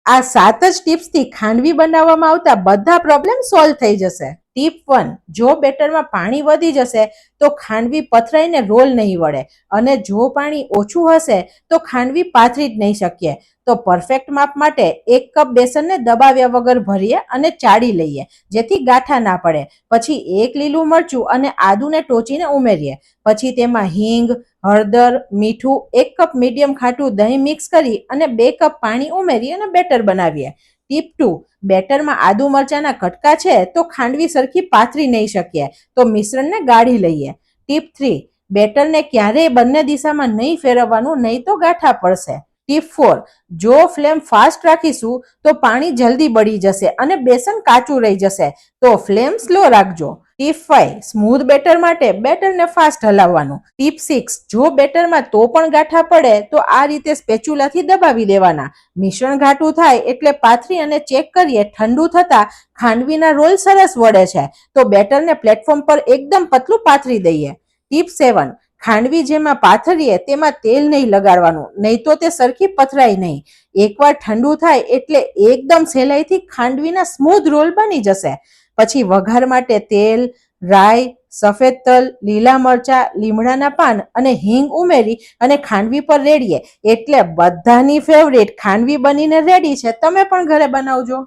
આ 7 જ ટિપ્સથી ખાંડવી બનાવવામાં આવતા બધા પ્રોબ્લેમ સોલ્વ થઈ જશે. ટીપ 1, જો બેટરમાં પાણી વધી જશે તો ખાંડવી પથરાઈને રોલ નહીં વળે, અને જો પાણી ઓછું હશે તો ખાંડવી પાથરી જ નહીં શકીએ. તો પરફેક્ટ માપ માટે 1 કપ બેસનને દબાવ્યા વગર ભરીએ અને ચાળી લઈએ, જેથી ગાંઠા ના પડે. પછી 1 લીલું મરચું અને આદુને ટોચીને ઉમેરીએ. પછી તેમાં હિંગ, હળદર, મીઠું, 1 કપ મીડિયમ ખાટું દહીં મિક્સ કરી અને 2 કપ પાણી ઉમેરી અને બેટર બનાવીએ. ટીપ 2, બેટરમાં આદુ મરચાના કટકા છે તો ખાંડવી સરખી પાથરી નહીં શકીએ, તો મિશ્રણને ગાળી લઈએ. ટીપ 3, બેટરને ક્યારેય બંને દિશામાં નહીં ફેરવવાનું, નહીં તો ગાંઠા પડશે. ટીપ 4, જો ફ્લેમ ફાસ્ટ રાખીશું તો પાણી જલ્દી બળી જશે અને બેસન કાચું રહી જશે, તો ફ્લેમ સ્લો રાખજો. ટીપ 5, સ્મૂથ બેટર માટે બેટરને ફાસ્ટ હલાવવાનું. ટીપ 6, જો બેટરમાં તો પણ ગાંઠા પડે તો આ રીતે સ્પેચ્યુલાથી દબાવી દેવાના. મિશ્રણ ઘાટું થાય એટલે પાથરી અને ચેક કરીએ. ઠંડુ થતા ખાંડવીના રોલ સરસ વળે છે તો બેટરને પ્લેટફોર્મ પર એકદમ પતલું પાથરી દઈએ. ટીપ 7, ખાંડવી જેમાં પાથરીએ તેમાં તેલ નહીં લગાડવાનું, નહીં તો તે સરખી પથરાય નહીં. એકવાર ઠંડુ થાય એટલે એકદમ સહેલાઈથી ખાંડવીના સ્મૂથ રોલ બની જશે. પછી વઘાર માટે તેલ, રાઈ, સફેદ તલ, લીલા મરચા, લીમડાના પાન અને હિંગ ઉમેરી અને ખાંડવી પર રેડીએ એટલે બધાની ફેવરેટ ખાંડવી બનીને રેડી છે. તમે પણ ઘરે બનાવજો.